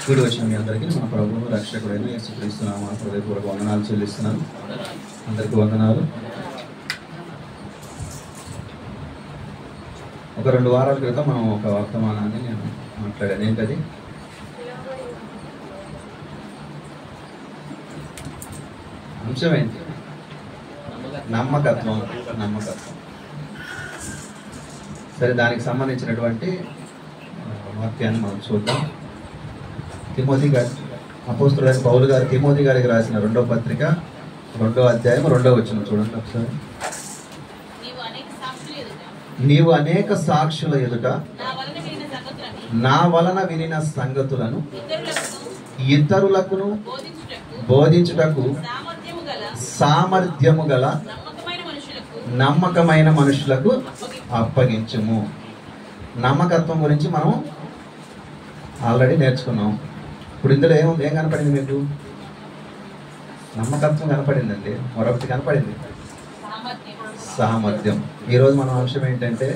కూడి వచ్చిన మీ అందరికీ మన ప్రభువు రక్షకుడైన యేసుక్రీస్తు నామమున హృదయపూర్వక వందనాలు చెల్లిస్తున్నాను. అందరికీ వందనాలు. ఒక 2 వారాల క్రితం మనం ఒక వర్తమానాన్ని నేను మాట్లాడాను. ఏంటది? అంశం ఏంటి? నమ్మకత్వం. సరే, దానికి సంబంధించినటువంటి వాక్యాన్ని మనం చూద్దాం. తిమోతి గారు, అపోస్తలుడైన పౌలు గారు తిమోతి గారికి రాసిన 2వ పత్రిక 2వ అధ్యాయం 2వ వచనం చూడండి ఒకసారి. నీవు అనేక సాక్షుల ఎదుట నా వలన వినిన సంగతులను ఇతరులకును బోధించుటకు సామర్థ్యము గల నమ్మకమైన మనుషులకు అప్పగించుము. నమ్మకత్వం గురించి మనం ఆల్రెడీ నేర్చుకున్నాం. ఇప్పుడు ఇందులో ఏం కనపడింది మీకు? నమ్మకత్వం కనపడిందండి. మరొకటి కనపడింది, సామర్థ్యం. ఈరోజు మన అంశం ఏంటంటే,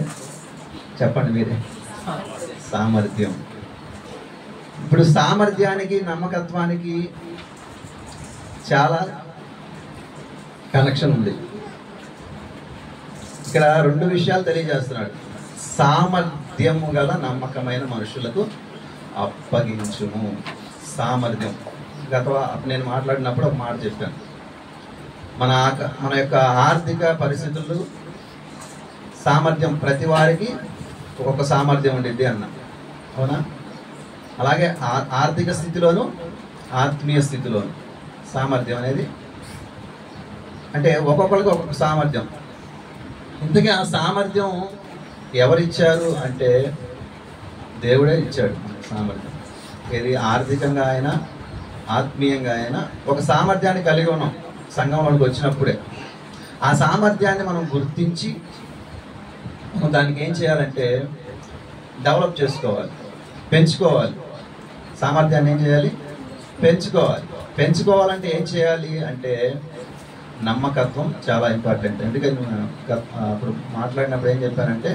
చెప్పండి మీరే. సామర్థ్యం. ఇప్పుడు సామర్థ్యానికి నమ్మకత్వానికి చాలా కనెక్షన్ ఉంది. ఇక్కడ 2 విషయాలు తెలియజేస్తున్నాడు. సామర్థ్యము గల నమ్మకమైన మనుషులకు అప్పగించుము. సామర్థ్యం. నేను మాట్లాడినప్పుడు ఒక మాట చెప్పాను. మన యొక్క ఆర్థిక పరిస్థితులు సామర్థ్యం, ప్రతి వారికి ఒక్కొక్క సామర్థ్యం ఉండిద్ది అన్నా, అవునా? అలాగే ఆర్థిక స్థితిలోను ఆత్మీయ స్థితిలోను సామర్థ్యం అనేది, అంటే ఒక్కొక్కరికి ఒక్కొక్క సామర్థ్యం. ఇంతకీ ఆ సామర్థ్యం ఎవరిచ్చారు అంటే దేవుడే ఇచ్చాడు సామర్థ్యం. ఇది ఆర్థికంగా అయినా ఆత్మీయంగా అయినా ఒక సామర్థ్యాన్ని కలిగి ఉన్నాం. సంఘంలోకి వచ్చినప్పుడే ఆ సామర్థ్యాన్ని మనం గుర్తించి మనం దానికి ఏం చేయాలంటే డెవలప్ చేసుకోవాలి, పెంచుకోవాలి. సామర్థ్యాన్ని ఏం చేయాలి? పెంచుకోవాలి. పెంచుకోవాలంటే ఏం చేయాలి అంటే నమ్మకత్వం చాలా ఇంపార్టెంట్. ఎందుకంటే అప్పుడు మాట్లాడినప్పుడు ఏం చెప్పానంటే,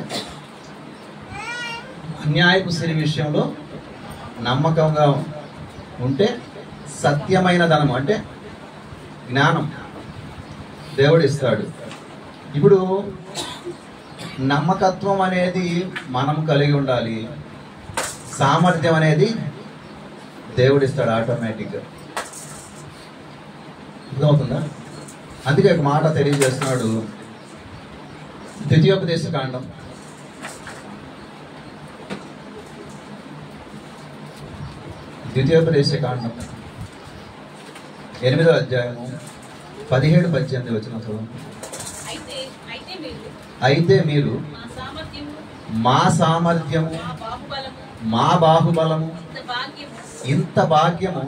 అన్యాయపు సిరి విషయంలో నమ్మకంగా ఉంటే సత్యమైన ధనం అంటే జ్ఞానం దేవుడు ఇస్తాడు. ఇప్పుడు నమ్మకత్వం అనేది మనం కలిగి ఉండాలి, సామర్థ్యం అనేది దేవుడు ఇస్తాడు ఆటోమేటిక్గా. అర్థమవుతుందా? అందుకే ఒక మాట తెలియజేస్తున్నాడు. ద్వితీయోపదేశ కాండం 8వ అధ్యాయము 17-18 వచనం చదవండి. అయితే మీరు మా సామర్థ్యము మా బాహుబలము ఇంత భాగ్యము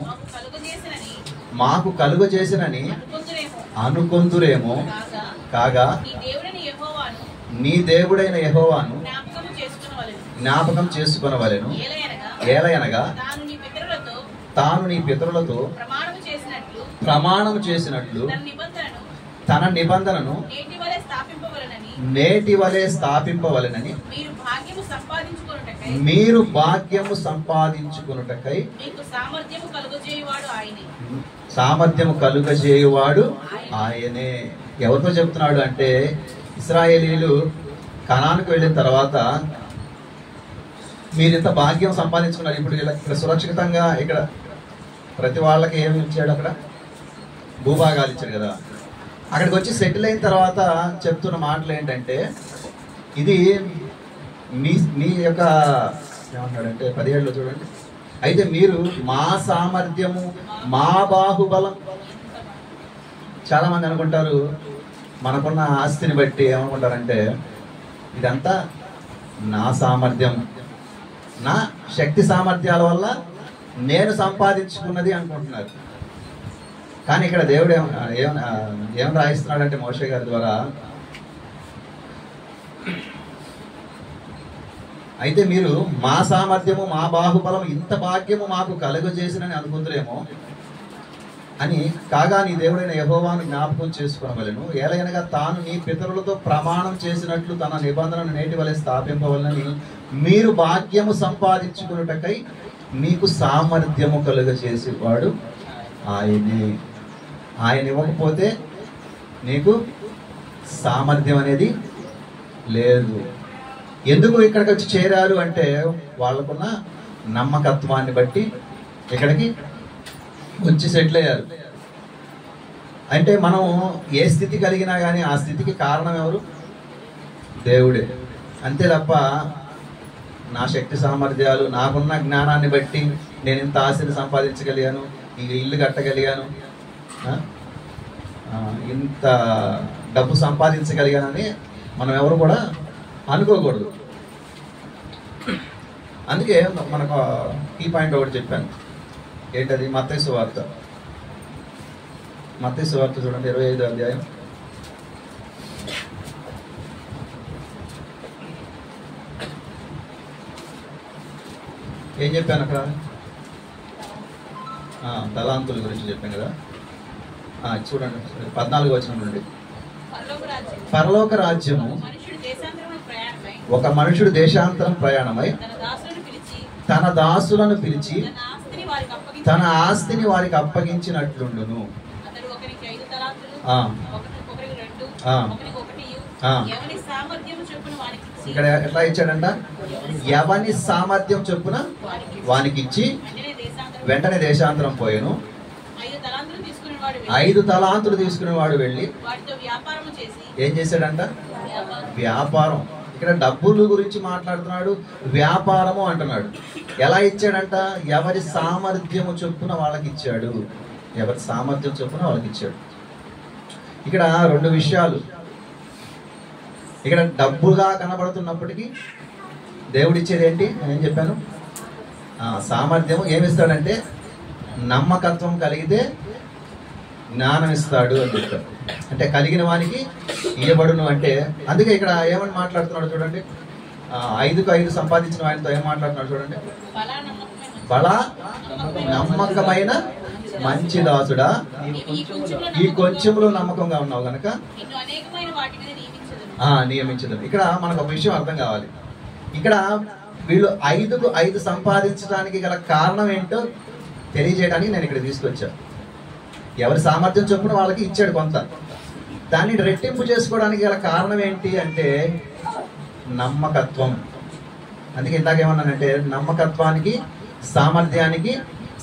మాకు కలుగజేసినని అనుకొందురేమో, కాగా నీ దేవుడైన యెహోవాను జ్ఞాపకం చేసుకొనవలెను. ఏలయనగా తాను నీ పితరులతో ప్రమాణము చేసినట్లు తన నిబంధనను నేటి వలె స్థాపింపవలెనని మీరు భాగ్యము సంపాదించుకొనుటకై సామర్థ్యము కలుగజేయువాడు ఆయనే. ఎవరితో చెప్తున్నాడు అంటే, ఇశ్రాయేలీయులు కనానుకు వెళ్ళిన తర్వాత మీరు ఇంత భాగ్యం సంపాదించుకున్నారు, ఇప్పుడు ఇక్కడ సురక్షితంగా, ఇక్కడ ప్రతి వాళ్ళకి ఏమి ఇచ్చాడు? అక్కడ భూభాగాలు ఇచ్చాడు కదా. అక్కడికి వచ్చి సెటిల్ అయిన తర్వాత చెప్తున్న మాటలు ఏంటంటే, ఇది మీ యొక్క ఏమంటాడంటే 17లో చూడండి. అయితే మీరు మా సామర్థ్యము మా బాహుబలం. చాలా మంది అనుకుంటారు, మనకున్న ఆస్తిని బట్టి ఏమనుకుంటారంటే, ఇదంతా నా సామర్థ్యం, నా శక్తి సామర్థ్యాల వల్ల నేను సంపాదించుకున్నది అనుకుంటున్నారు. కానీ ఇక్కడ దేవుడు ఏం రాయిస్తున్నాడంటే మోషే గారి ద్వారా, అయితే మీరు మా సామర్థ్యము మా బాహుబలం ఇంత భాగ్యము మాకు కలుగజేసినని అనుకుందరేమో అని, కాగా నీ దేవుడైన యెహోవాను జ్ఞాపకం చేసుకోవలెను. ఏలయనగా తాను నీ పితరులతో ప్రమాణం చేసినట్లు తన నిబంధనను నేటి వలె స్థాపింపవలనని మీరు భాగ్యము సంపాదించుకున్నటకై మీకు సామర్థ్యము కలుగ చేసేవాడు ఆయనే. ఆయన ఇవ్వకపోతే నీకు సామర్థ్యం అనేది లేదు. ఎందుకు ఇక్కడికి వచ్చి చేరారు అంటే వాళ్ళకున్న నమ్మకత్వాన్ని బట్టి ఇక్కడికి వచ్చి సెటిల్ అయ్యారు. అంటే మనం ఏ స్థితి కలిగినా కానీ ఆ స్థితికి కారణం ఎవరు? దేవుడే. అంతే తప్ప నా శక్తి సామర్థ్యాలు, నాకున్న జ్ఞానాన్ని బట్టి నేను ఇంత ఆస్తిని సంపాదించగలిగాను, ఈ ఇల్లు కట్టగలిగాను, ఇంత డబ్బు సంపాదించగలిగానని మనం ఎవరు కూడా అనుకోకూడదు. అందుకే మనకు కీ పాయింట్ ఒకటి చెప్పాను. ఏంటది? మత్తయి సువార్త. మత్తయి సువార్త చూడండి, 25వ అధ్యాయం. ఏం చెప్పాను అక్కడ? తలాంతుల గురించి చెప్పాను కదా. చూడండి 14వ వచనం నుండి. పరలోక రాజ్యము ఒక మనుషుడు దేశాంతరం ప్రయాణమై తన దాసులను పిలిచి తన ఆస్తిని వారికి అప్పగించినట్లుండును. ఇక్కడ ఎట్లా ఇచ్చాడంట? ఎవని సామర్థ్యం చొప్పున వానికి ఇచ్చి వెంటనే దేశాంతరం పోయాను. 5 తలాంతులు తీసుకునేవాడు వెళ్ళి ఏం చేశాడంట? వ్యాపారం. ఇక్కడ డబ్బుల గురించి మాట్లాడుతున్నాడు, వ్యాపారము అంటున్నాడు. ఎలా ఇచ్చాడంట? ఎవరి సామర్థ్యము చొప్పున వాళ్ళకి ఇచ్చాడు. ఎవరి సామర్థ్యం చొప్పున వాళ్ళకి ఇచ్చాడు. ఇక్కడ 2 విషయాలు. ఇక్కడ డబ్బుగా కనబడుతున్నప్పటికీ దేవుడు ఇచ్చేది ఏంటి? నేను చెప్పాను, సామర్థ్యము. ఏమిస్తాడంటే నమ్మకత్వం కలిగితే జ్ఞానం ఇస్తాడు అని చెప్తాడు. అంటే కలిగిన వానికి ఇయ్యబడును అంటే. అందుకే ఇక్కడ ఏమని మాట్లాడుతున్నాడు చూడండి. 5కు 5 సంపాదించిన ఆయనతో ఏం మాట్లాడుతున్నాడు చూడండి. బలా నమ్మకమైన మంచి దాసుడా, ఈ కొంచెంలో నమ్మకంగా ఉన్నావు కనుక నియమించదు. ఇక్కడ మనకు ఒక విషయం అర్థం కావాలి. ఇక్కడ వీళ్ళు 5కు 5 సంపాదించడానికి గల కారణం ఏంటో తెలియజేయడానికి నేను ఇక్కడ తీసుకొచ్చాను. ఎవరి సామర్థ్యం చొప్పున వాళ్ళకి ఇచ్చాడు కొంత. దాన్ని రెట్టింపు చేసుకోవడానికి గల కారణం ఏంటి అంటే నమ్మకత్వం. అందుకే ఇందాకేమన్నానంటే నమ్మకత్వానికి సామర్థ్యానికి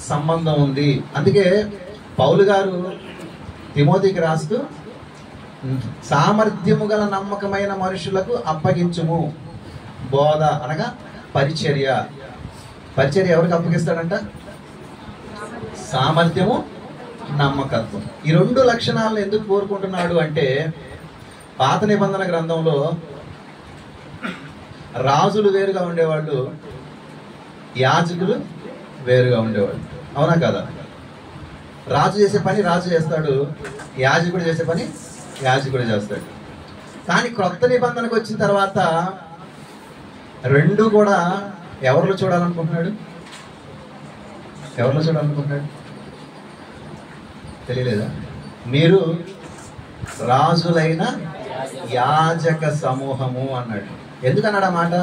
సంబంధం ఉంది. అందుకే పౌలు గారు తిమోతికి రాస్తూ సామర్థ్యము గల నమ్మకమైన మనుషులకు అప్పగించుము. బోధ అనగా పరిచర్య. పరిచర్య ఎవరికి అప్పగిస్తాడంట? సామర్థ్యము, నమ్మకత్వం. ఈ 2 లక్షణాలను ఎందుకు కోరుకుంటున్నాడు అంటే పాత నిబంధన గ్రంథంలో రాజులు వేరుగా ఉండేవాళ్ళు, యాజకులు వేరుగా ఉండేవాళ్ళు. అవునా కదా? రాజు చేసే పని రాజు చేస్తాడు, యాజకుడు చేసే పని యాజకుడు చేస్తాడు. కానీ క్రొత్త నిబంధనకు వచ్చిన తర్వాత 2 కూడా ఎవరిలో చూడాలనుకుంటున్నాడు? ఎవరిలో చూడాలనుకుంటున్నాడు? తెలియలేదా? మీరు రాజులైన యాజక సమూహము అన్నాడు. ఎందుకన్నాడు ఆ మాట?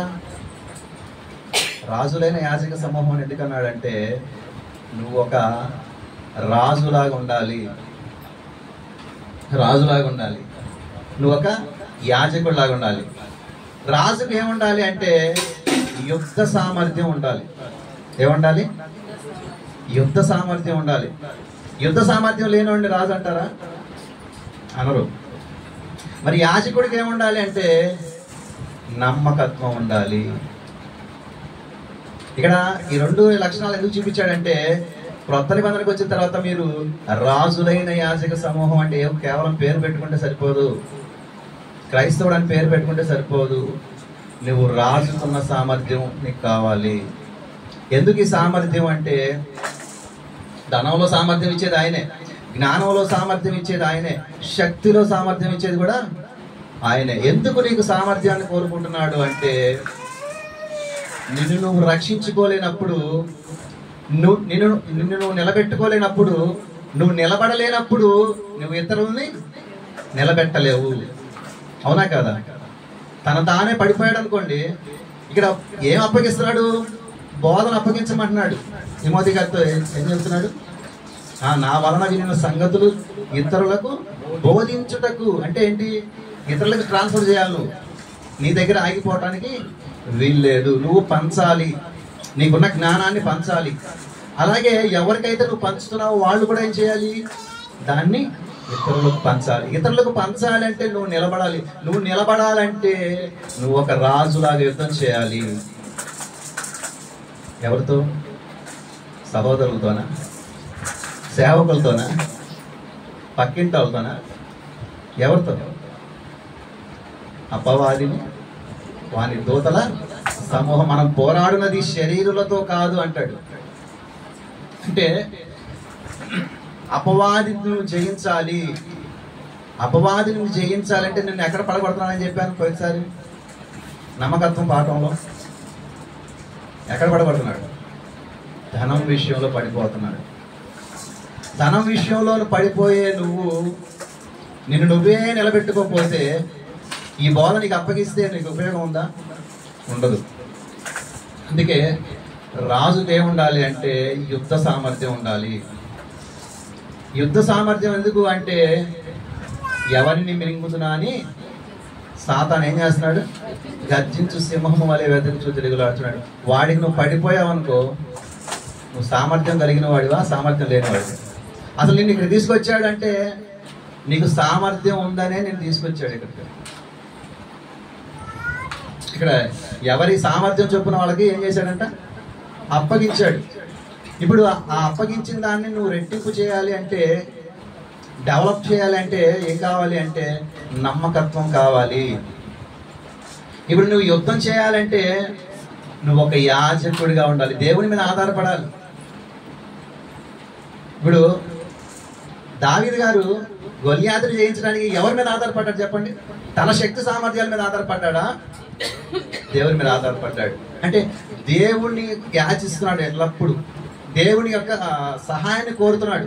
రాజులైన యాజక సమూహం అని ఎందుకన్నాడంటే నువ్వు ఒక రాజులాగా ఉండాలి, రాజులాగా ఉండాలి, నువ్వు ఒక యాజకుడిలాగా ఉండాలి. రాజుకు ఏముండాలి అంటే యుద్ధ సామర్థ్యం ఉండాలి. ఏముండాలి? యుద్ధ సామర్థ్యం ఉండాలి. యుద్ధ సామర్థ్యం లేనివాడిని రాజు అంటారా? అనరు. మరి యాజకుడికి ఏముండాలి అంటే నమ్మకత్వం ఉండాలి. ఇక్కడ ఈ 2 లక్షణాలు ఎందుకు చూపించాడంటే క్రొత్త నిబంధనకు వచ్చిన తర్వాత మీరు రాజులైన యాజక సమూహం అంటే కేవలం పేరు పెట్టుకుంటే సరిపోదు, క్రైస్తవుడు అని పేరు పెట్టుకుంటే సరిపోదు. నువ్వు రాజుకున్న సామర్థ్యం నీకు కావాలి. ఎందుకు ఈ సామర్థ్యం అంటే ధనంలో సామర్థ్యం ఇచ్చేది ఆయనే, జ్ఞానంలో సామర్థ్యం ఇచ్చేది ఆయనే, శక్తిలో సామర్థ్యం ఇచ్చేది కూడా ఆయనే. ఎందుకు నీకు సామర్థ్యాన్ని కోరుకుంటున్నాడు అంటే నిన్ను నువ్వు రక్షించుకోలేనప్పుడు, నిన్ను నువ్వు నిలబెట్టుకోలేనప్పుడు, నువ్వు నిలబడలేనప్పుడు నువ్వు ఇతరుల్ని నిలబెట్టలేవు. అవునా కదా? తన తానే పడిపోయాడు అనుకోండి, ఇక్కడ ఏం అప్పగిస్తున్నాడు? బోధన అప్పగించమంటున్నాడు. తిమోతి గారితో ఏం చెప్తున్నాడు? నా వలన వినిన సంగతులు ఇతరులకు బోధించుటకు. అంటే ఏంటి? ఇతరులకు ట్రాన్స్ఫర్ చేయాలి. నువ్వు నీ దగ్గర ఆగిపోవటానికి వీల్లేదు. నువ్వు పంచాలి, నీకున్న జ్ఞానాన్ని పంచాలి. అలాగే ఎవరికైతే నువ్వు పంచుతున్నావో వాళ్ళు కూడా ఏం చేయాలి? దాన్ని ఇతరులకు పంచాలి. ఇతరులకు పంచాలి అంటే నువ్వు నిలబడాలి. నువ్వు నిలబడాలంటే నువ్వు ఒక రాజులాగా యుద్ధం చేయాలి. ఎవరితో? సహోదరులతోనా? సేవకులతోనా? పక్కింటి వాళ్ళతోనా? ఎవరితో? అపవాదిని వాని దూతల సమూహం. మనం పోరాడునది శరీరులతో కాదు అంటాడు. అంటే అపవాదిని నువ్వు జయించాలి. అపవాదిని నువ్వు జయించాలంటే నిన్ను ఎక్కడ పడగొడుతున్నానని చెప్పాను పోయినసారి నమ్మకత్వం పాఠంలో. ఎక్కడ పడగొడుతున్నాడు? ధనం విషయంలో పడిపోతున్నాడు. ధనం విషయంలో పడిపోయే నువ్వు నిన్ను నువ్వే నిలబెట్టుకోకపోతే ఈ బోధ నీకు అప్పగిస్తే నీకు ఉపయోగం ఉందా? ఉండదు. అందుకే రాజుకి ఏముండాలి అంటే యుద్ధ సామర్థ్యం ఉండాలి. యుద్ధ సామర్థ్యం ఎందుకు అంటే ఎవరిని మింగుతున్నా అని సాతాను ఏం చేస్తున్నాడు? గర్జించు సింహము వలె వెతుకుచూ తిరుగులాడుతున్నాడు. వాడికి నువ్వు పడిపోయావనుకో, నువ్వు సామర్థ్యం కలిగిన వాడివా సామర్థ్యం లేనివాడివా? అసలు నిన్ను ఇక్కడ తీసుకొచ్చాడంటే నీకు సామర్థ్యం ఉందనే నేను తీసుకొచ్చాడు ఇక్కడికి. ఇక్కడ ఎవరి సామర్థ్యం చొప్పున వాళ్ళకి ఏం చేశాడంట? అప్పగించాడు. ఇప్పుడు ఆ అప్పగించిన దాన్ని నువ్వు రెట్టింపు చేయాలి అంటే, డెవలప్ చేయాలి అంటే ఏం కావాలి అంటే నమ్మకత్వం కావాలి. ఇప్పుడు నువ్వు యుద్ధం చేయాలంటే నువ్వు ఒక యాజకుడిగా ఉండాలి, దేవుని మీద ఆధారపడాలి. ఇప్పుడు దావీదు గారు గొల్యాతుని జయించడానికి ఎవరి మీద ఆధారపడ్డాడు చెప్పండి? తన శక్తి సామర్థ్యాల మీద ఆధారపడ్డాడా? దేవుని మీద ఆధారపడ్డాడు. అంటే దేవుణ్ణి యాచిస్తున్నాడు, ఎల్లప్పుడు దేవుని యొక్క సహాయాన్ని కోరుతున్నాడు.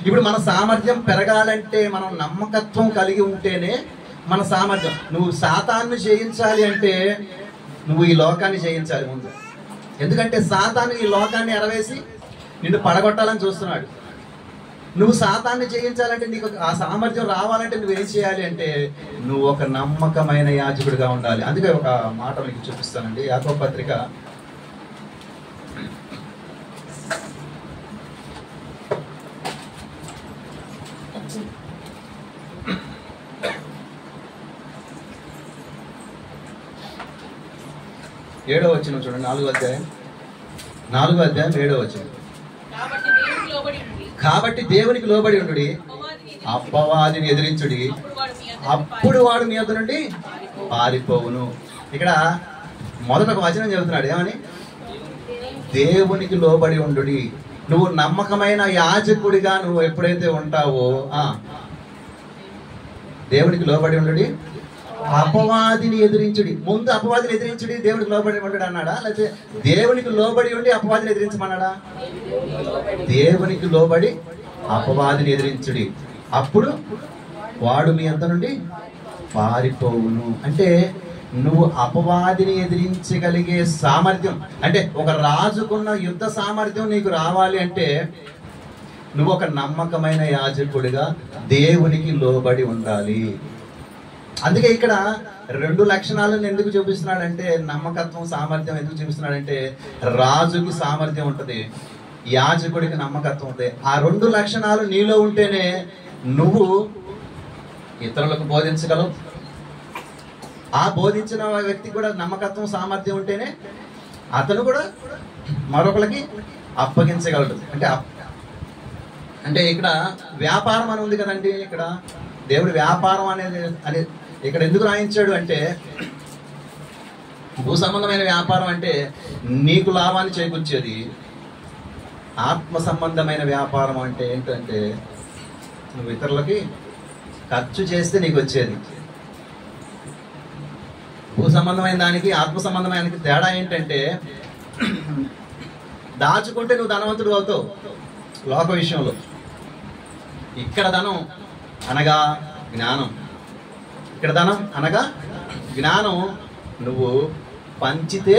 ఇప్పుడు మన సామర్థ్యం పెరగాలంటే మనం నమ్మకత్వం కలిగి ఉంటేనే మన సామర్థ్యం. నువ్వు సాతాన్ని జయించాలి అంటే నువ్వు ఈ లోకాన్ని జయించాలి ముందు. ఎందుకంటే సాతాను ఈ లోకాన్ని ఎరవేసి నిన్ను పడగొట్టాలని చూస్తున్నాడు. నువ్వు సాతాన్ని జయించాలంటే నీకు ఆ సామర్థ్యం రావాలంటే నువ్వేం చేయాలి అంటే నువ్వు ఒక నమ్మకమైన యాజకుడిగా ఉండాలి. అందుకే ఒక మాట మీకు చూపిస్తానండి. యాకోబు పత్రిక 7వ వచనం చూడండి. 4వ అధ్యాయం 7వ వచనం. కాబట్టి దేవునికి లోబడి ఉండుడి, అపవాదిని ఎదిరించుడి, అప్పుడు వాడు మీ యొద్ద నుండి పారిపోవును. ఇక్కడ మొదట ఒక వచనం చెబుతున్నాడు. ఏమని? దేవునికి లోబడి ఉండుడి. నువ్వు నమ్మకమైన యాజకుడిగా నువ్వు ఎప్పుడైతే ఉంటావో దేవునికి లోబడి ఉండుడి, అపవాదిని ఎదిరించుడి. ముందు అపవాదిని ఎదిరించుడి, దేవునికి లోబడి ఉండడు అన్నాడా? లేకపోతే దేవునికి లోబడి ఉండి అపవాదిని ఎదిరించమన్నాడా? దేవునికి లోబడి అపవాదిని ఎదిరించుడి, అప్పుడు వాడు మీ అంత నుండి పారిపోవును. అంటే నువ్వు అపవాదిని ఎదిరించగలిగే సామర్థ్యం, అంటే ఒక రాజుకున్న యుద్ధ సామర్థ్యం నీకు రావాలి అంటే నువ్వు ఒక నమ్మకమైన యాజకుడిగా దేవునికి లోబడి ఉండాలి. అందుకే ఇక్కడ 2 లక్షణాలను ఎందుకు చూపిస్తున్నాడంటే, నమ్మకత్వం సామర్థ్యం ఎందుకు చూపిస్తున్నాడంటే, రాజుకి సామర్థ్యం ఉంటుంది, యాజకుడికి నమ్మకత్వం ఉంటుంది. ఆ 2 లక్షణాలు నీలో ఉంటేనే నువ్వు ఇతరులకు బోధించగలవు. ఆ బోధించిన వ్యక్తి కూడా నమ్మకత్వం సామర్థ్యం ఉంటేనే అతను కూడా మరొకరికి అప్పగించగలడు. అంటే ఇక్కడ వ్యాపారం అని ఉంది కదండి. ఇక్కడ దేవుడు వ్యాపారం అనేది ఇక్కడ ఎందుకు రాయించాడు అంటే, భూ సంబంధమైన వ్యాపారం అంటే నీకు లాభాన్ని చేకూర్చేది. ఆత్మ సంబంధమైన వ్యాపారం అంటే ఏంటంటే నువ్వు ఇతరులకి ఖర్చు చేస్తే నీకు వచ్చేది. భూ సంబంధమైన దానికి ఆత్మ సంబంధమైన దానికి తేడా ఏంటంటే, దాచుకుంటే నువ్వు ధనవంతుడు అవుతావు లోక విషయంలో. ఇక్కడ ధనం అనగా జ్ఞానం, ఇక్కడ ధనం అనగా జ్ఞానం. నువ్వు పంచితే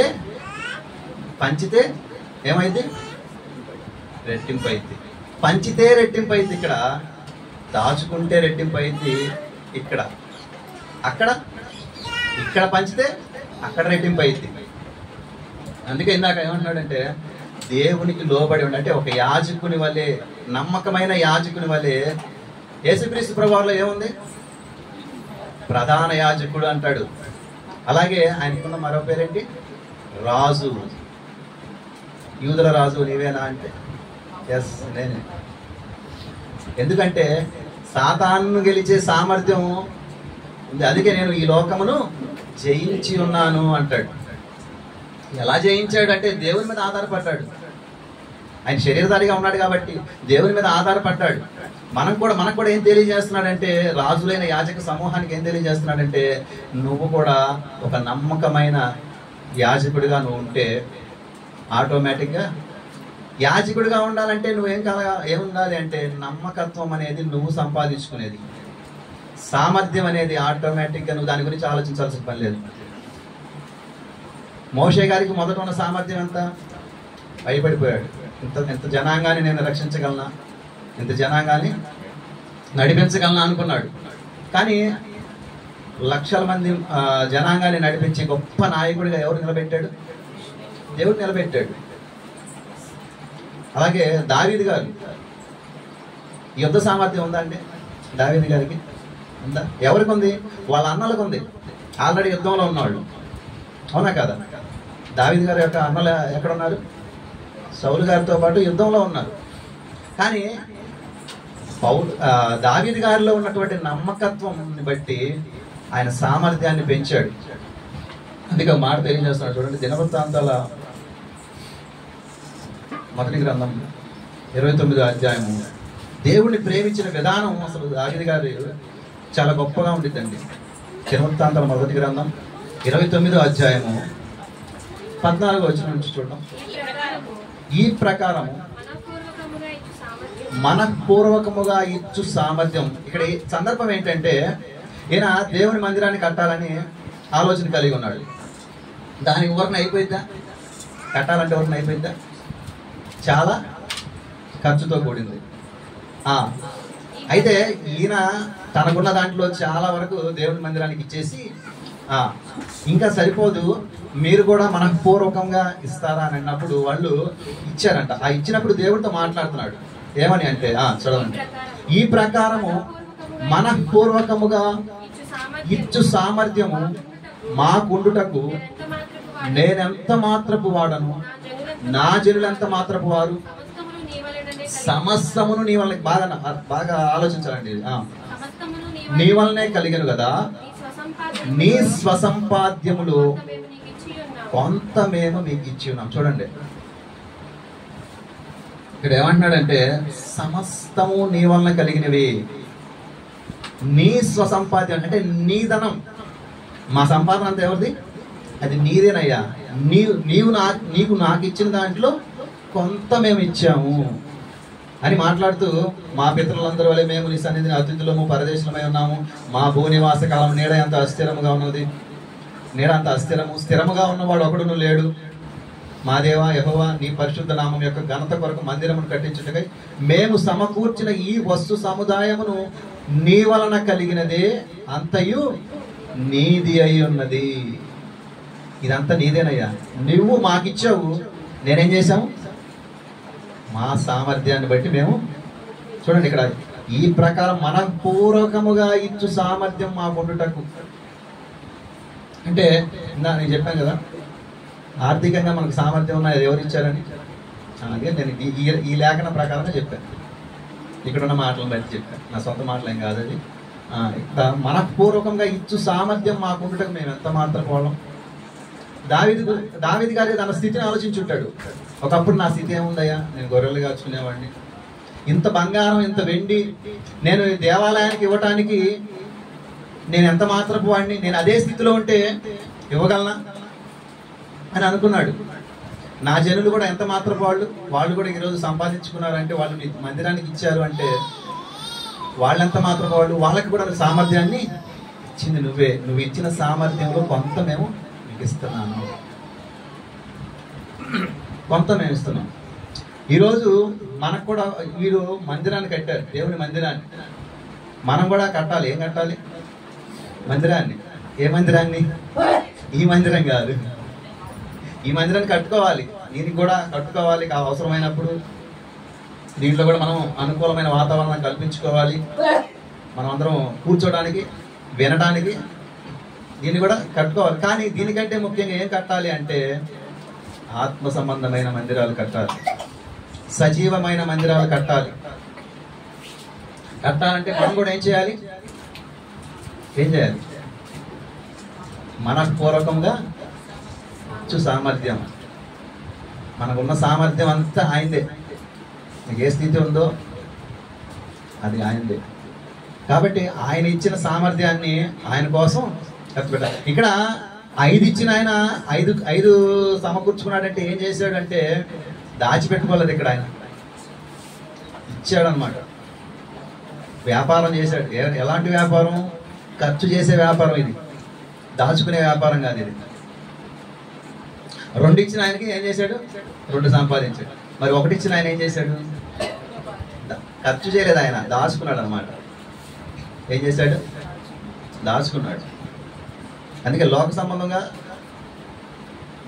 పంచితే ఏమైంది? రెట్టింపు అయింది. పంచితే రెట్టింపు అయింది. ఇక్కడ దాచుకుంటే రెట్టింపు అయింది. ఇక్కడ ఇక్కడ పంచితే అక్కడ రెట్టింపు అయింది. అందుకే ఇందాక ఏమంటున్నాడంటే దేవునికి లోబడి ఉండి, అంటే ఒక యాజకుని వలె, నమ్మకమైన యాజకుని వలె. యేసుక్రీస్తు ప్రభువులో ఏముంది? ప్రధాన యాజకుడు అంటాడు. అలాగే ఆయనకున్న మరో పేరేంటి? రాజు. యూదుల రాజు నీవేనా అంటే ఎస్ నేనే. ఎందుకంటే సాతాను గెలిచే సామర్థ్యం ఉంది. అందుకే నేను ఈ లోకమును జయించి ఉన్నాను అంటాడు. ఎలా జయించాడు అంటే దేవుని మీద ఆధారపడ్డాడు. ఆయన శరీరధారిగా ఉన్నాడు కాబట్టి దేవుని మీద ఆధారపడ్డాడు. మనకు కూడా ఏం తెలియజేస్తున్నాడంటే, రాజులైన యాజక సమూహానికి ఏం తెలియజేస్తున్నాడంటే, నువ్వు కూడా ఒక నమ్మకమైన యాజకుడిగా నువ్వు ఉంటే ఆటోమేటిక్గా యాజకుడిగా ఉండాలంటే ఏముండాలి అంటే నమ్మకత్వం అనేది నువ్వు సంపాదించుకునేది. సామర్థ్యం అనేది ఆటోమేటిక్గా నువ్వు దాని గురించి ఆలోచించాల్సిన పని లేదు. మోషే గారికి మొదట ఉన్న సామర్థ్యం ఎంత? భయపడిపోయాడు. ఇంత జనాంగాన్ని నేను రక్షించగలనా, ఇంత జనాంగాన్ని నడిపించగలనా అనుకున్నాడు. కానీ లక్షల మంది జనాంగాన్ని నడిపించి గొప్ప నాయకుడిగా ఎవరు నిలబెట్టాడు? దేవుడు నిలబెట్టాడు. అలాగే దావీదు గారు యుద్ధ సామర్థ్యం ఉందా అండి? దావీదు గారికి ఉందా? ఎవరికి ఉంది? వాళ్ళ అన్నలకు ఉంది. ఆల్రెడీ యుద్ధంలో ఉన్నవాళ్ళు, అవునా కదా? దావీదు గారి యొక్క అన్నలు ఎక్కడున్నారు? సౌలు గారితో పాటు యుద్ధంలో ఉన్నారు. కానీ దావీదు గారిలో ఉన్నటువంటి నమ్మకత్వాన్ని బట్టి ఆయన సామర్థ్యాన్ని పెంచాడు. అందుకే మాట తెలియజేస్తున్నాడు చూడండి. దినవృత్తాంతాల మొదటి గ్రంథం 29వ అధ్యాయము. దేవుణ్ణి ప్రేమించిన విధానం అసలు దావీదు గారి చాలా గొప్పగా ఉండిద్దండి. దినవృత్తాంతాల మొదటి గ్రంథం 29వ అధ్యాయము 14వ వచనం నుంచి చూడడం. ఈ ప్రకారము మనఃపూర్వకముగా ఇచ్చు సామర్థ్యం. ఇక్కడ సందర్భం ఏంటంటే, ఈయన దేవుని మందిరాన్ని కట్టాలని ఆలోచన కలిగి ఉన్నాడు. దానికి ఊరన అయిపోయిద్దా? కట్టాలంటే ఊరన అయిపోయిద్దా? చాలా ఖర్చుతో కూడింది. అయితే ఈయన తనకున్న దాంట్లో చాలా వరకు దేవుని మందిరానికి ఇచ్చేసి, ఇంకా సరిపోదు, మీరు కూడా మనఃపూర్వకంగా ఇస్తారా అని అన్నప్పుడు వాళ్ళు ఇచ్చారంట. ఆ ఇచ్చినప్పుడు దేవుడితో మాట్లాడుతున్నాడు. ఏమని అంటే చదవండి. ఈ ప్రకారము మనఃపూర్వకముగా ఇచ్చు సామర్థ్యము మాకుండుటకు నేనెంత మాత్రపు వాడను, నా జనులెంత మాత్రపు వారు, సమస్తమును నీ వల్ల. బాగా ఆలోచించాలండి. నీ వల్లనే కలిగను కదా, నీ స్వసంపాద్యములు కొంత మేము మీకు ఇచ్చి ఉన్నాం. చూడండి ఇక్కడ ఏమంటున్నాడంటే, సమస్తము నీ వలన కలిగినవి. నీ స్వసంపాద్యం అంటే నీ ధనం. మా సంపాదన అంతా ఎవరిది? అది నీదేనయ్యా. నీకు నాకు ఇచ్చిన దాంట్లో కొంత మేము ఇచ్చాము అని మాట్లాడుతూ, మా పితరులందరి వల్ల మేము నీ సన్నిధిని అతిథులము పరదేశులమై ఉన్నాము. మా భూనివాస కాలం నీడ ఎంత అస్థిరముగా ఉన్నది. నీడ అంత స్థిరముగా ఉన్నవాడు ఒకడును లేడు. మా దేవా యెహోవా, నీ పరిశుద్ధ నామం యొక్క ఘనత కొరకు మందిరమును కట్టించుటకై మేము సమకూర్చిన ఈ వస్తు సముదాయమును నీ వలన కలిగినదే, అంతయు నీది అయి ఉన్నది. ఇదంతా నీదేనయ్యా, నువ్వు మాకిచ్చావు. నేనేం చేశాము? మా సామర్థ్యాన్ని బట్టి మేము. చూడండి ఇక్కడ, ఈ ప్రకారం మనఃపూర్వకముగా ఇచ్చు సామర్థ్యం మాకుండుటకు. అంటే నేను చెప్పాను కదా, ఆర్థికంగా మనకు సామర్థ్యం ఉన్నది ఎవరు ఇచ్చారని. అదే నేను ఈ లేఖన ప్రకారంగా చెప్పాను. ఇక్కడున్న మాటలను బట్టి చెప్పాను, నా సొంత మాటలు ఏం కాదు అది. మనఃపూర్వకంగా ఇచ్చు సామర్థ్యం మాకుండుటకు మేము ఎంత మాత్రం పోవడం. దావీదు గారి తన స్థితిని ఆలోచించుంటాడు. ఒకప్పుడు నా స్థితి ఏముందయ్యా, నేను గొర్రెలు కాచుకునేవాడిని, ఇంత బంగారం ఇంత వెండి నేను దేవాలయానికి ఇవ్వటానికి నేను ఎంత మాత్రపు వాడిని, నేను అదే స్థితిలో ఉంటే ఇవ్వగలనా అని అనుకున్నాడు. నా జనులు కూడా ఎంత మాత్రపు వాళ్ళు కూడా ఈరోజు సంపాదించుకున్నారంటే, వాళ్ళు నీ మందిరానికి ఇచ్చారు అంటే వాళ్ళెంత మాత్రపు వాళ్ళు, వాళ్ళకి కూడా సామర్థ్యాన్ని ఇచ్చింది నువ్వే. నువ్వు ఇచ్చిన సామర్థ్యంలో కొంత మేము మీకు ఇస్తున్నాను. కొంత మేము ఇస్తున్నాం. ఈరోజు మనకు కూడా వీరు మందిరాన్ని కట్టారు, దేవుని మందిరాన్ని. మనం కూడా కట్టాలి. ఏం కట్టాలి? మందిరాన్ని. ఏ మందిరాన్ని? ఈ మందిరం కాదు, ఈ మందిరాన్ని కట్టుకోవాలి. దీనికి కూడా కట్టుకోవాలి. అవసరమైనప్పుడు దీంట్లో కూడా మనం అనుకూలమైన వాతావరణం కల్పించుకోవాలి. మనం అందరం కూర్చోడానికి, వినడానికి దీన్ని కూడా కట్టుకోవాలి. కానీ దీనికంటే ముఖ్యంగా ఏం కట్టాలి అంటే ఆత్మ సంబంధమైన మందిరాలు కట్టాలి, సజీవమైన మందిరాలు కట్టాలి. కట్టాలంటే మనం కూడా ఏం చేయాలి? మనపూర్వకంగా సామర్థ్యం, మనకున్న సామర్థ్యం అంతా ఆయనదే. మీకు ఏ స్థితి ఉందో అది ఆయనదే. కాబట్టి ఆయన ఇచ్చిన సామర్థ్యాన్ని ఆయన కోసం ఖర్చు పెట్టాలి. ఇక్కడ 5 ఇచ్చిన ఆయన 5 సమకూర్చుకున్నాడంటే ఏం చేశాడంటే దాచిపెట్టుకోలేదు. ఇక్కడ ఆయన ఇచ్చాడనమాట. వ్యాపారం చేశాడు. ఎలాంటి వ్యాపారం? ఖర్చు చేసే వ్యాపారం ఇది, దాచుకునే వ్యాపారం కాదు ఇది. 2 ఇచ్చిన ఆయనకి ఏం చేశాడు? 2 సంపాదించాడు. మరి 1 ఇచ్చిన ఆయన ఏం చేశాడు? ఖర్చు చేయలేదు, ఆయన దాచుకున్నాడు అనమాట. ఏం చేశాడు? దాచుకున్నాడు. అందుకే లోక సంబంధంగా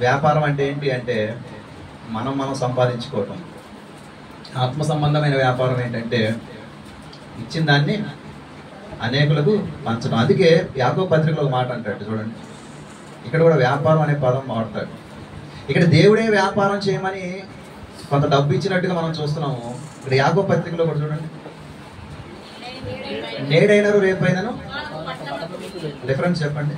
వ్యాపారం అంటే ఏంటి అంటే మనం సంపాదించుకోవటం. ఆత్మ సంబంధమైన వ్యాపారం ఏంటంటే ఇచ్చిన దాన్ని అనేకులకు పంచడం. అందుకే యాకోబు పత్రికలో ఒక మాట అంటాడు చూడండి. ఇక్కడ కూడా వ్యాపారం అనే పదం వాడతాడు. ఇక్కడ దేవుడే వ్యాపారం చేయమని కొంత డబ్బు ఇచ్చినట్టుగా మనం చూస్తున్నాము. ఇక్కడ యాకోబు పత్రికలో కూడా చూడండి, నేడైనరు రేపైనను. డిఫరెన్స్ చెప్పండి.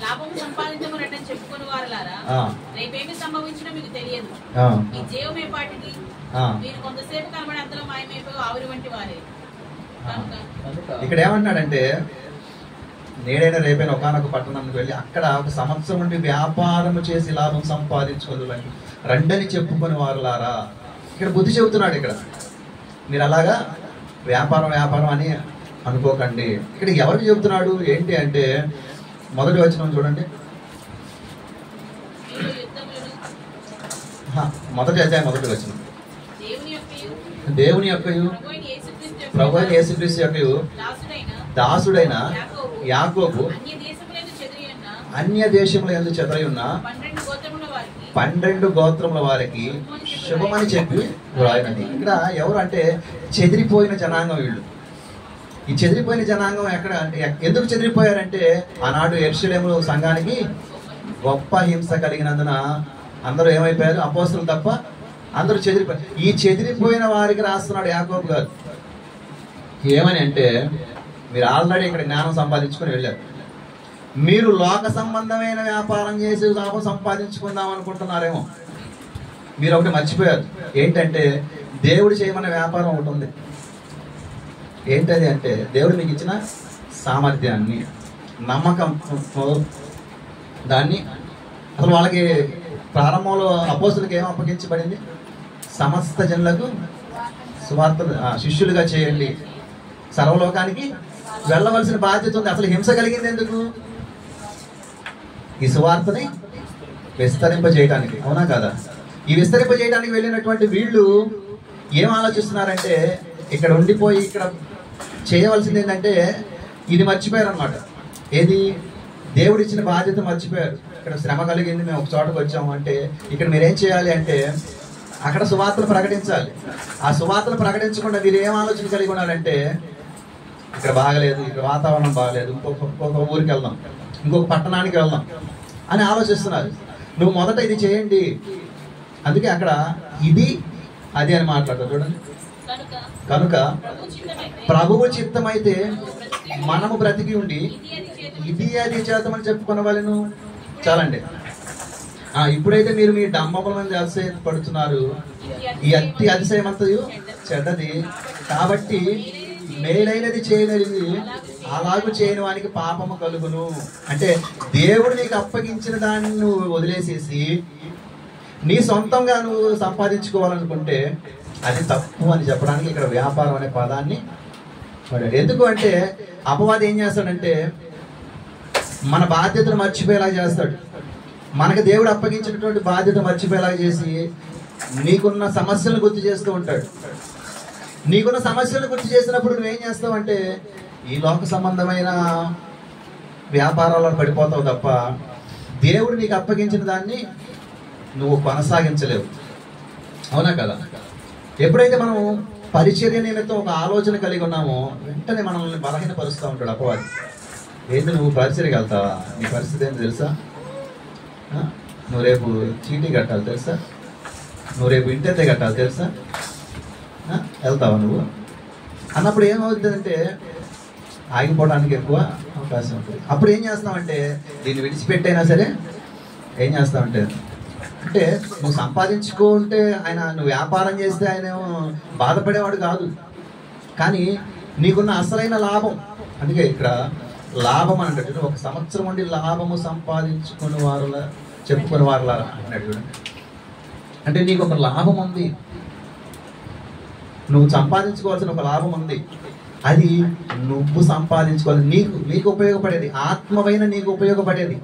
లాభము సంపాదించమని చెప్పుకుని వారలారా, రేపేమి సంభవించినా మీకు తెలియదు. ఈ జీవమేపాటికి మీరు కొంతసేపు కనబడి అంతలో మాయమైపోయి ఆవిరి వంటి వారే. ఇక్కడ ఏమంటున్నాడంటే నేడైనా రేపైనా ఒకనొక పట్టణానికి వెళ్ళి అక్కడ 1 సంవత్సరం నుండి వ్యాపారం చేసి లాభం సంపాదించుకోవాలని రండని చెప్పుకొని వారులారా. ఇక్కడ బుద్ధి చెబుతున్నాడు. ఇక్కడ మీరు అలాగా వ్యాపారం అని అనుకోకండి. ఇక్కడ ఎవరికి చెబుతున్నాడు ఏంటి అంటే మొదటి వచనం చూడండి. మొదటి అధ్యాయం మొదటి వచనం. దేవుని యొక్కయు ప్రభువైన యేసుక్రీస్తు యొక్కయు దాసుడైన యాకోబు అన్య దేశముల యందు చెదరై ఉన్న 12 గోత్రముల వారికి శుభమని చెప్పి వ్రాయనది. ఇక్కడ ఎవరు అంటే చెదిరిపోయిన జనాంగం వీళ్ళు. ఈ చెదిరిపోయిన జనాంగం ఎక్కడ అంటే ఎందుకు చెదిరిపోయారంటే ఆనాడు యెరూషలేము సంఘానికి గొప్ప హింస కలిగినందున అందరూ ఏమైపోయారు? అపోస్తలులు తప్ప అందరూ చెదిరిపోయారు. ఈ చెదిరిపోయిన వారికి రాస్తున్నాడు యాకోబు గారు. ఏమని అంటే మీరు ఆల్రెడీ ఇక్కడ జ్ఞానం సంపాదించుకొని వెళ్ళారు. మీరు లోక సంబంధమైన వ్యాపారం చేసి లాభం సంపాదించుకుందాం అనుకుంటున్నారేమో. మీరు ఒకటి మర్చిపోయారు. ఏంటంటే దేవుడు చేయమన్న వ్యాపారం ఒకటి ఉంది. ఏంటది అంటే దేవుడు మీకు ఇచ్చిన సామర్థ్యాన్ని, నమ్మకం, దాన్ని అసలు వాళ్ళకి ప్రారంభంలో అపోస్తులకు ఏం అప్పగించబడింది? సమస్త జనులకు సువార్త శిష్యులుగా చేయండి, సర్వలోకానికి వెళ్ళవలసిన బాధ్యత ఉంది. అసలు హింస కలిగింది ఎందుకు? ఈ సువార్తని విస్తరింపజేయడానికి. అవునా కదా? ఈ విస్తరింపజేయడానికి వెళ్ళినటువంటి వీళ్ళు ఏం ఆలోచిస్తున్నారంటే ఇక్కడ ఉండిపోయి ఇక్కడ చేయవలసింది ఏంటంటే ఇది మర్చిపోయారు అనమాట. ఏది? దేవుడిచ్చిన బాధ్యత మర్చిపోయారు. ఇక్కడ శ్రమ కలిగింది, మేము ఒక చోటకు వచ్చాము అంటే ఇక్కడ మీరేం చేయాలి అంటే అక్కడ సువార్తను ప్రకటించాలి. ఆ సువార్తను ప్రకటించకుండా మీరు ఏం ఆలోచన కలిగి ఉన్నారంటే ఇక్కడ బాగలేదు, ఇక్కడ వాతావరణం బాగలేదు, ఇంకొక ఊరికి వెళ్దాం, ఇంకొక పట్టణానికి వెళ్దాం అని ఆలోచిస్తున్నారు. నువ్వు మొదట ఇది చేయండి. అందుకే అక్కడ ఇది అది అని మాట్లాడతారు చూడండి. కనుక ప్రభువు చిత్తమైతే మనము బ్రతికి ఉండి ఇది అది చేద్దామని చెప్పుకున్న వాళ్ళను చాలండి. ఇప్పుడైతే మీరు మీ డంబముల మీద అతిశయపడుతున్నారు. ఈ అతి అతిశయం అంతయు చెడ్డది. కాబట్టి మేలైనది చేయలేనిది అలాగూ చేయని వానికి పాపము కలుగును. అంటే దేవుడు నీకు అప్పగించిన దాన్ని నువ్వు వదిలేసేసి నీ సొంతంగా నువ్వు సంపాదించుకోవాలనుకుంటే అది తప్పు అని చెప్పడానికి ఇక్కడ వ్యాపారం అనే పదాన్ని పడాడు. ఎందుకు అంటే అపవాది ఏం చేస్తాడంటే మన బాధ్యతను మర్చిపోయేలా చేస్తాడు. మనకు దేవుడు అప్పగించినటువంటి బాధ్యత మర్చిపోయేలా చేసి నీకున్న సమస్యలను గుర్తు చేస్తూ ఉంటాడు. నీకున్న సమస్యలను గుర్తు చేసినప్పుడు నువ్వేం చేస్తావంటే ఈ లోక సంబంధమైన వ్యాపారాల్లో పడిపోతావు తప్ప దేవుడు నీకు అప్పగించిన దాన్ని నువ్వు కొనసాగించలేవు. అవునా కదా? ఎప్పుడైతే మనం పరిచర్య నిమిత్తం ఒక ఆలోచన కలిగి ఉన్నామో వెంటనే మనల్ని బలహీనపరుస్తూ ఉంటాడు అపవాది. ఏంటి నువ్వు పరిచర్యకి వెళ్తావా? నీ పరిస్థితి ఏంటి తెలుసా? నువ్వు రేపు చీటీ కట్టాలి తెలుసా? నువ్వు రేపు ఇంటెంతే కట్టాలి తెలుసా? వెళ్తావా నువ్వు అన్నప్పుడు ఏమవుతుందంటే ఆగిపోవడానికి ఎక్కువ అవకాశం ఉంటుంది. అప్పుడు ఏం చేస్తామంటే దీన్ని విడిచిపెట్టైనా సరే ఏం చేస్తామంటే అంటే నువ్వు సంపాదించుకుంటే ఆయన నువ్వు వ్యాపారం చేస్తే ఆయన బాధపడేవాడు కాదు, కానీ నీకున్న అసలైన లాభం. అందుకే ఇక్కడ లాభం అంటే ఒక సంవత్సరం ఉండి లాభము సంపాదించుకుని వారులా చెప్పుకుని వారులా అన్నాడు చూడండి. అంటే నీకు ఒక లాభం ఉంది, నువ్వు సంపాదించుకోవాల్సిన ఒక లాభం ఉంది. అది నువ్వు సంపాదించుకోవాలి, నీకు ఉపయోగపడేది, ఆత్మవైన నీకు ఉపయోగపడేది.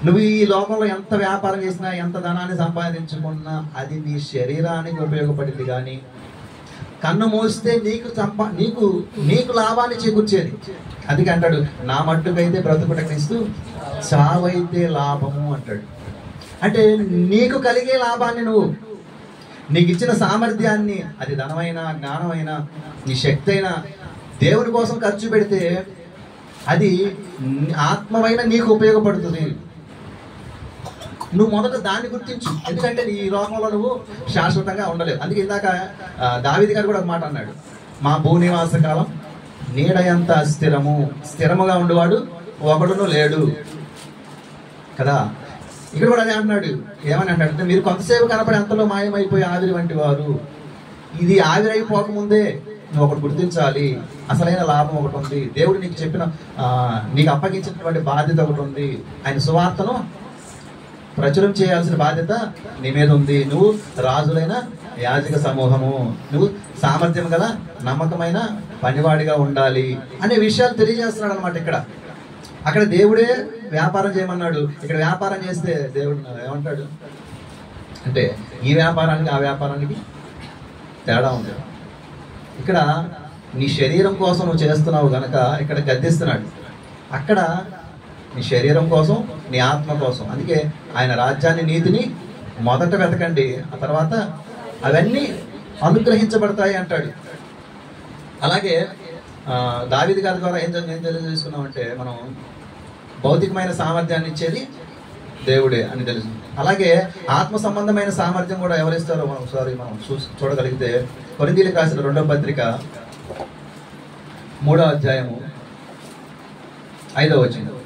నువ్వు ఈ లోకంలో ఎంత వ్యాపారం చేసినా ఎంత ధనాన్ని సంపాదించుకున్నా అది నీ శరీరానికి ఉపయోగపడింది. కానీ కన్ను మూస్తే నీకు లాభాన్ని చేకూర్చేది. అందుకే అంటాడు నా మట్టుకైతే బ్రతుకుట క్రీస్తు చావైతే లాభము అంటాడు. అంటే నీకు కలిగే లాభాన్ని నువ్వు నీకు ఇచ్చిన సామర్థ్యాన్ని, అది ధనమైనా జ్ఞానమైనా నీ శక్తి అయినా దేవుని కోసం ఖర్చు పెడితే అది ఆత్మమైన నీకు ఉపయోగపడుతుంది. నువ్వు మొదట దాన్ని గుర్తించు. ఎందుకంటే ఈ లోకంలో నువ్వు శాశ్వతంగా ఉండలేవు. అందుకే ఇందాక దావీదు గారు కూడా ఒక మాట అన్నాడు, మా భూనివాస కాలం నీడ ఎంత స్థిరముగా ఉండేవాడు ఒకడును లేడు కదా. ఇక్కడ కూడా అదే అంటున్నాడు. ఏమని అంటాడంటే మీరు కొంతసేపు కనపడి అంతలో మాయమైపోయి ఆవిరి వంటి వారు. ఇది ఆవిరైపోకముందే నువ్వు ఒకటి గుర్తించాలి, అసలైన లాభం ఒకటి ఉంది. దేవుడు నీకు చెప్పిన నీకు అప్పగించినటువంటి బాధ్యత ఒకటి ఉంది. ఆయన సువార్తను ప్రచురం చేయాల్సిన బాధ్యత నీ మీద ఉంది. నువ్వు రాజులైన యాజక సమూహము, నువ్వు సామర్థ్యం గల నమ్మకమైన పనివాడిగా ఉండాలి అనే విషయాలు తెలియజేస్తున్నాడు అనమాట. అక్కడ దేవుడే వ్యాపారం చేయమన్నాడు. ఇక్కడ వ్యాపారం చేస్తే దేవుడు ఏమంటాడు అంటే ఈ వ్యాపారానికి ఆ వ్యాపారానికి తేడా ఉంది. ఇక్కడ నీ శరీరం కోసం నువ్వు చేస్తున్నావు గనక ఇక్కడ గద్దిస్తున్నాడు. అక్కడ నీ శరీరం కోసం, నీ ఆత్మ కోసం. అందుకే ఆయన రాజ్యాన్ని నీతిని మొదట వెతకండి, ఆ తర్వాత అవన్నీ అనుగ్రహించబడతాయి అంటాడు. అలాగే దావీదు గారి ద్వారా ఏం తెలియజేసుకున్నామంటే మనం భౌతికమైన సామర్థ్యాన్ని ఇచ్చేది దేవుడే అని తెలుసు. అలాగే ఆత్మ సంబంధమైన సామర్థ్యం కూడా ఎవరిస్తారో మనం ఒకసారి మనం చూడగలిగితే కొరింథీయులకు రాసిన 2వ పత్రిక 3వ అధ్యాయము 5వ వచనం,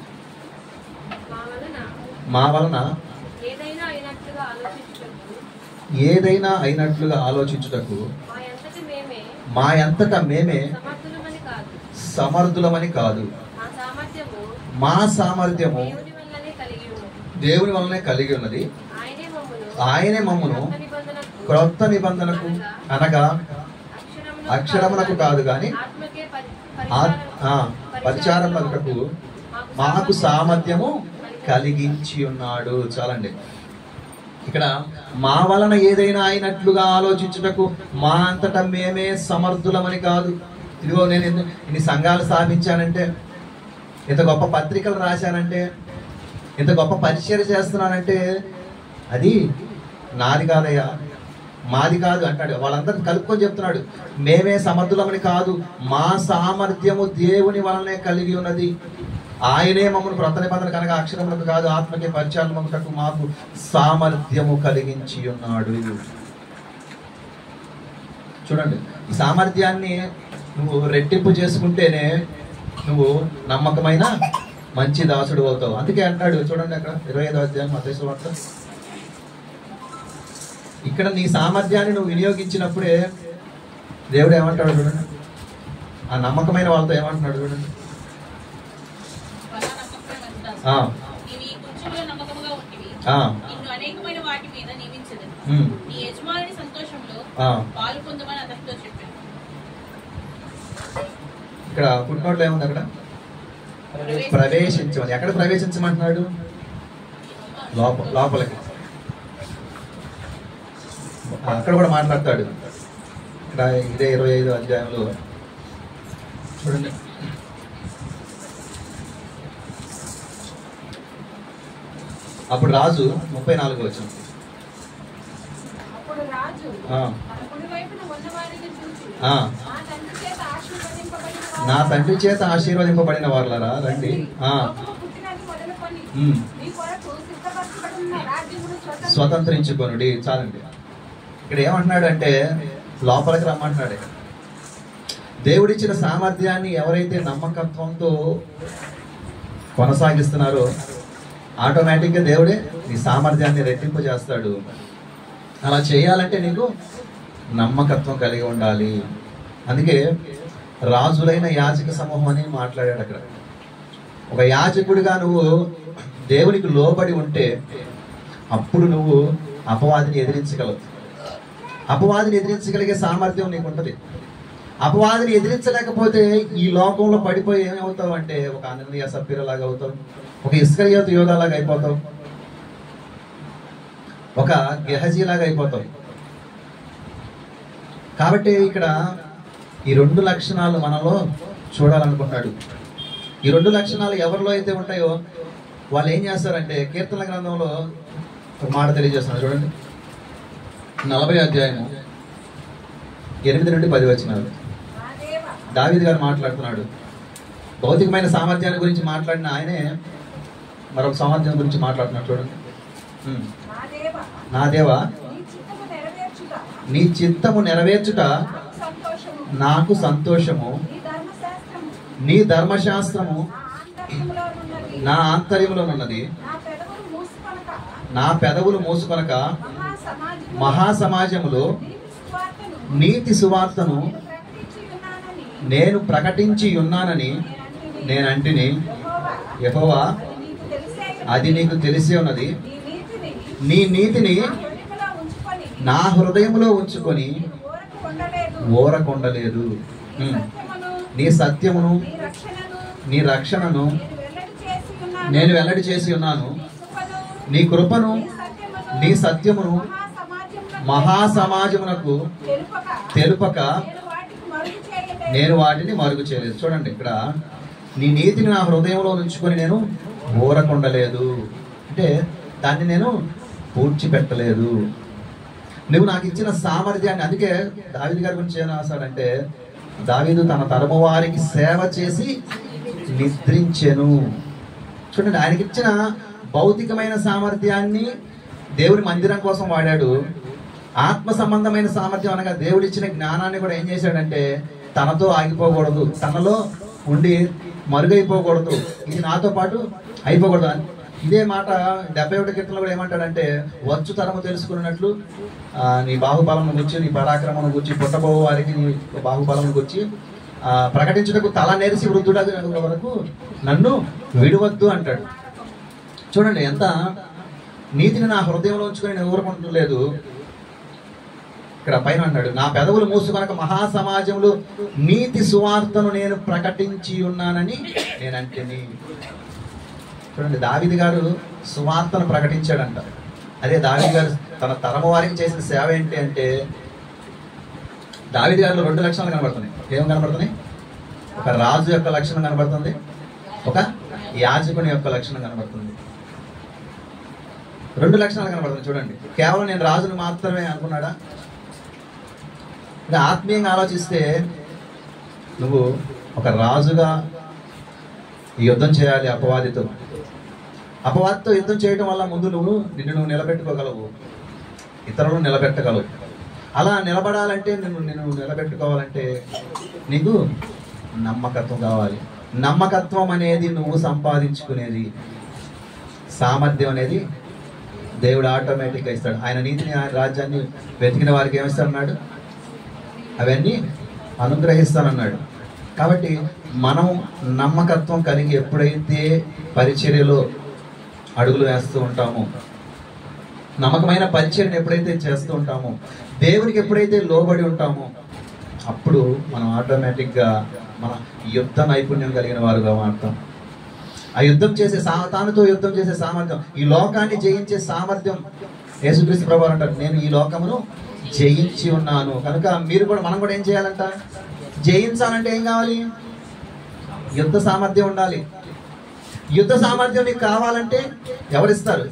మా వలన ఏదైనా అయినట్లుగా ఆలోచించుటకు మా అంతటా మేమే సమర్థులమని కాదు, మా సామర్థ్యము దేవుని వల్లనే కలిగి ఉన్నది. ఆయనే మమ్మును క్రొత్త నిబంధనకు అనగా అక్షరములకు కాదు కానీ పరిచారములకు మాకు సామర్థ్యము కలిగించి ఉన్నాడు. చాలండి. ఇక్కడ మా వలన ఏదైనా అయినట్లుగా ఆలోచించుటకు మా అంతటా మేమే సమర్థులమని కాదు. ఇదిగో నేను ఇన్ని సంఘాలు స్థాపించానంటే, ఇంత గొప్ప పత్రికలు రాశానంటే, ఇంత గొప్ప పరిచర్య చేస్తున్నానంటే అది నాది కాదయ్యా, మాది కాదు అంటాడు. వాళ్ళందరినీ కలుపుకొని చెప్తున్నాడు. మేమే సమర్థులమని కాదు, మా సామర్థ్యము దేవుని వలనే కలిగి ఉన్నది. ఆయనే మమ్మల్ని క్రొత్త నిబంధన కనుక అక్షరములకు కాదు ఆత్మకే పరిచారములకు మాకు సామర్థ్యము కలిగించి ఉన్నాడు. చూడండి, ఈ సామర్థ్యాన్ని నువ్వు రెట్టింపు చేసుకుంటేనే నువ్వు నమ్మకమైన మంచి దాసుడు అవుతావు. అందుకే అంటాడు చూడండి అక్కడ 25వ అధ్యాయం మత్తయి సువార్త. ఇక్కడ నీ సామర్థ్యాన్ని నువ్వు వినియోగించినప్పుడే దేవుడు ఏమంటాడు చూడండి, ఆ నమ్మకమైన వాళ్ళతో ఏమంటున్నాడు చూడండి. ఇక్కడ ఫుట్నోట్లో ఏముంది అక్కడ? ప్రవేశించమని. ఎక్కడ ప్రవేశించమంటున్నాడు? లోపలికి. అక్కడ కూడా మాట్లాడతాడు. ఇక్కడ ఇదే 25వ అధ్యాయంలో చూడండి. అప్పుడు రాజు 34 వచ్చింది. నా తండ్రి చేత ఆశీర్వదింపబడిన వాళ్ళరా రండి, స్వతంత్రించుకొనుడి. చాలండి. ఇక్కడ ఏమంటున్నాడు అంటే లోపలికి రమ్మంటున్నాడు. దేవుడిచ్చిన సామర్థ్యాన్ని ఎవరైతే నమ్మకత్వంతో కొనసాగిస్తున్నారో ఆటోమేటిక్గా దేవుడే నీ సామర్థ్యాన్ని రెట్టింపు చేస్తాడు. అలా చేయాలంటే నీకు నమ్మకత్వం కలిగి ఉండాలి. అందుకే రాజులైన యాజక సమూహం అని మాట్లాడాడు అక్కడ. ఒక యాజకుడిగా నువ్వు దేవునికి లోబడి ఉంటే అప్పుడు నువ్వు అపవాదిని ఎదిరించగలవు. అపవాదిని ఎదిరించగలిగే సామర్థ్యం నీకు ఉంటుంది. అపవాదిని ఎదిరించలేకపోతే ఈ లోకంలో పడిపోయి ఏమవుతావు అంటే ఒక అననీయ సప్పీరలాగా అవుతావు, ఒక ఇస్కరియోతు యోధాలాగా అయిపోతావు, ఒక గెహజీలాగా అయిపోతావు. కాబట్టి ఇక్కడ ఈ 2 లక్షణాలు మనలో చూడాలనుకుంటున్నాడు. ఈ 2 లక్షణాలు ఎవరిలో అయితే ఉంటాయో వాళ్ళు ఏం చేస్తారంటే కీర్తనల గ్రంథంలో ఒక మాట తెలియజేస్తున్నారు చూడండి. 40వ అధ్యాయము 8 నుండి 10 వచనాలు. దావీదు గారు మాట్లాడుతున్నాడు. భౌతికమైన సామర్థ్యాన్ని గురించి మాట్లాడిన ఆయనే మరొక సామర్థ్యం గురించి మాట్లాడుతున్నాడు చూడండి. నా దేవా, నీ చిత్తము నెరవేర్చుట నాకు సంతోషము, నీ ధర్మశాస్త్రము నా ఆంతర్యములోనున్నది. నా పెదవులు మూసుకొనక మహాసమాజములో నీతి సువార్తను నేను ప్రకటించి ఉన్నానని నేనంటిని. యెహోవా, అది నీకు తెలిసి ఉన్నది. నీ నీతిని నా హృదయంలో ఉంచుకొని ఓరకొండలేదు. నీ సత్యమును నీ రక్షణను నేను వెల్లడి చేసి ఉన్నాను. నీ కృపను నీ సత్యమును మహాసమాజమునకు తెలుపక నేను వాటిని మరుగు చేయలేదు. చూడండి, ఇక్కడ నీ నీతిని నా హృదయంలో ఉంచుకొని నేను ఊరకుండలేదు అంటే దాన్ని నేను పూడ్చిపెట్టలేదు. నువ్వు నాకు ఇచ్చిన సామర్థ్యాన్ని, అందుకే దావీదు గారి గురించి ఏం రాశాడంటే దావీదు తన తరము వారికి సేవ చేసి నిద్రించెను. చూడండి, ఆయనకి ఇచ్చిన భౌతికమైన సామర్థ్యాన్ని దేవుని మందిరం కోసం వాడాడు. ఆత్మ సంబంధమైన సామర్థ్యం అనగా దేవుడిచ్చిన జ్ఞానాన్ని కూడా ఏం చేశాడంటే తనతో ఆగిపోకూడదు, తనలో ఉండి మరుగైపోకూడదు, ఇది నాతో పాటు అయిపోకూడదు. ఇదే మాట 71 కీర్తనలో కూడా ఏమంటాడంటే వచ్చు తరము తెలుసుకున్నట్లు నీ బాహుబలం గురించి, నీ పరాక్రమం గురించి, పుట్టబో వారికి నీ బాహుబలం గురించి ప్రకటించుటకు తల నెరిసి వృద్ధుడ వరకు నన్ను విడవద్దు అంటాడు. చూడండి, ఎంత నీతిని నా హృదయంలో ఉంచుకొని నేను ఊరుకుంటలేదు. ఇక్కడ పైన అన్నాడు, నా పెదవులు మూసుకొనక మహాసమాజంలో నీతి సువార్తను నేను ప్రకటించి ఉన్నానని నేనంటేని. చూడండి, దావీదు గారు సువార్తను ప్రకటించాడంట. అదే దావీదు గారు తన తరము వారికి చేసిన సేవ ఏంటి అంటే దావీదు గారిలో 2 లక్షణాలు కనబడుతున్నాయి. ఏం కనబడుతున్నాయి? ఒక రాజు యొక్క లక్షణం కనబడుతుంది, ఒక యాజకుని యొక్క లక్షణం కనబడుతుంది. 2 లక్షణాలు కనబడుతుంది. చూడండి, కేవలం నేను రాజును మాత్రమే అనుకున్నాడా? ఇంకా ఆత్మీయంగా ఆలోచిస్తే నువ్వు ఒక రాజుగా యుద్ధం చేయాలి అపవాదితో. అపవాదితో యుద్ధం చేయడం వల్ల ముందు నిన్ను నిలబెట్టుకోగలవు, ఇతరులను నిలబెట్టగలవు. అలా నిలబడాలంటే నిన్ను నిలబెట్టుకోవాలంటే నీకు నమ్మకత్వం కావాలి. నమ్మకత్వం అనేది నువ్వు సంపాదించుకునేది. సామర్థ్యం అనేది దేవుడు ఆటోమేటిక్గా ఇస్తాడు. ఆయన నీతిని, ఆయన రాజ్యాన్ని వెతికిన వారికి ఏమిస్తాడన్నాడు? అవన్నీ అనుగ్రహిస్తానన్నాడు. కాబట్టి మనం నమ్మకత్వం కలిగి ఎప్పుడైతే పరిచర్యలో అడుగులు వేస్తూ ఉంటామో, నమ్మకమైన పరిచర్యను ఎప్పుడైతే చేస్తూ ఉంటామో, దేవునికి ఎప్పుడైతే లోబడి ఉంటామో, అప్పుడు మనం ఆటోమేటిక్గా మన యుద్ధ నైపుణ్యం కలిగిన వారుగా మారుతాం. ఆ యుద్ధం చేసే తానుతో యుద్ధం చేసే సామర్థ్యం, ఈ లోకాన్ని జయించే సామర్థ్యం యేసుక్రీస్తు ప్రభువు అంటారు, నేను ఈ లోకమును జయించి ఉన్నాను. కనుక మీరు కూడా, మనం కూడా ఏం చేయాలంట? జయించాలంటే ఏం కావాలి? యుద్ధ సామర్థ్యం ఉండాలి. యుద్ధ సామర్థ్యం నీకు కావాలంటే ఎవరిస్తారు?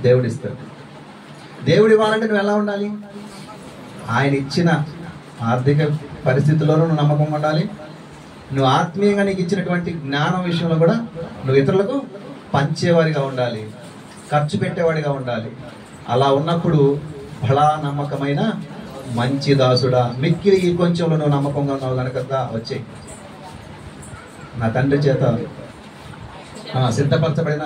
దేవుడిస్తారు. దేవుడు ఇవ్వాలంటే నువ్వు ఎలా ఉండాలి? ఆయన ఇచ్చిన ఆర్థిక పరిస్థితుల్లోనూ నువ్వు నమ్మకంగా ఉండాలి. నువ్వు ఆత్మీయంగా నీకు ఇచ్చినటువంటి జ్ఞానం విషయంలో కూడా నువ్వు ఇతరులకు పంచేవాడిగా ఉండాలి, ఖర్చు పెట్టేవాడిగా ఉండాలి. అలా ఉన్నప్పుడు బలా నమ్మకమైన మంచి దాసుడా, మిక్కిలి ఈ కొంచెంలో నువ్వు నమ్మకంగా ఉన్నావు కనుక వచ్చే నా తండ్రి చేత సిద్ధపరచబడిన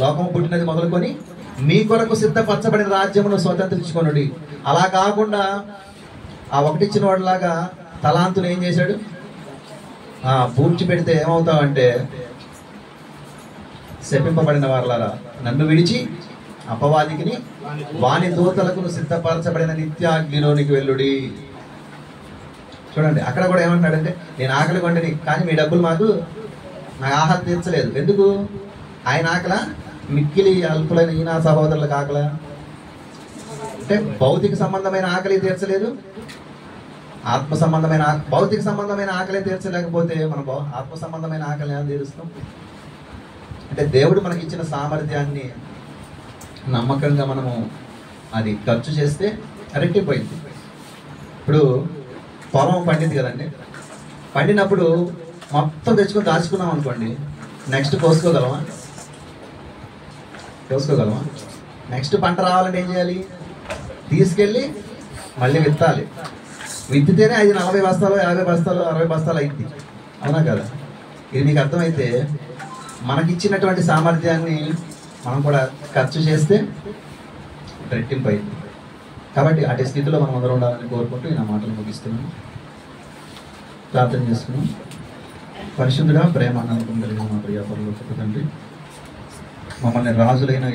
లోకము పుట్టినది మొదలుకొని మీ కొరకు సిద్ధపరచబడిన రాజ్యమును స్వతంత్రించుకొనుడి. అలా కాకుండా ఆ ఒకటిచ్చిన వాడిలాగా తలాంతులు ఏం చేశాడు? పూడ్చి పెడితే ఏమవుతావంటే, శపింపబడిన వారలారా నన్ను విడిచి అపవాదికిని వాని దూతలకు సిద్ధపరచబడిన నిత్యాగ్నిలోనికి వెళ్ళుడి. చూడండి, అక్కడ కూడా ఏమంటాడంటే, నేను ఆకలి కొండని, కానీ మీ డబ్బులు నాకు ఆహారం తీర్చలేదు. ఎందుకు? ఆయన ఆకల, మిక్కిలి అల్పులైన ఈయన సహోదరులకు ఆకల. అంటే భౌతిక సంబంధమైన ఆకలి తీర్చలేదు, ఆత్మ సంబంధమైన భౌతిక సంబంధమైన ఆకలి తీర్చలేకపోతే మనం ఆత్మ సంబంధమైన ఆకలి ఏమైనా తీరుస్తాం? అంటే దేవుడు మనకి ఇచ్చిన సామర్థ్యాన్ని నమ్మకంగా మనము అది ఖర్చు చేస్తే రెట్టిపోయింది. ఇప్పుడు పొలం పండింది కదండి, పండినప్పుడు మొత్తం తెచ్చుకొని దాచుకున్నాం అనుకోండి, నెక్స్ట్ కోసుకోగలమా? నెక్స్ట్ పంట రావాలంటే ఏం చేయాలి? తీసుకెళ్ళి మళ్ళీ విత్తాలి. విత్తితేనే అది 40 బస్తాలు, 50 బస్తాలు, 60 బస్తాలు అయింది. అవునా కదా? ఇది మీకు అర్థమైతే మనకిచ్చినటువంటి సామర్థ్యాన్ని మనం కూడా ఖర్చు చేస్తే రెట్టింపు అయింది. కాబట్టి అటు స్థితిలో మనం అందరూ ఉండాలని కోరుకుంటూ నా మాటలు ముగిస్తున్నాను. ప్రార్థన చేసుకున్నాం. పరిశుద్ధుడా, ప్రేమ, నమ్మకం కలిగిన మా ప్రియ పరలోకపు తండ్రి, మమ్మల్ని రాజులైన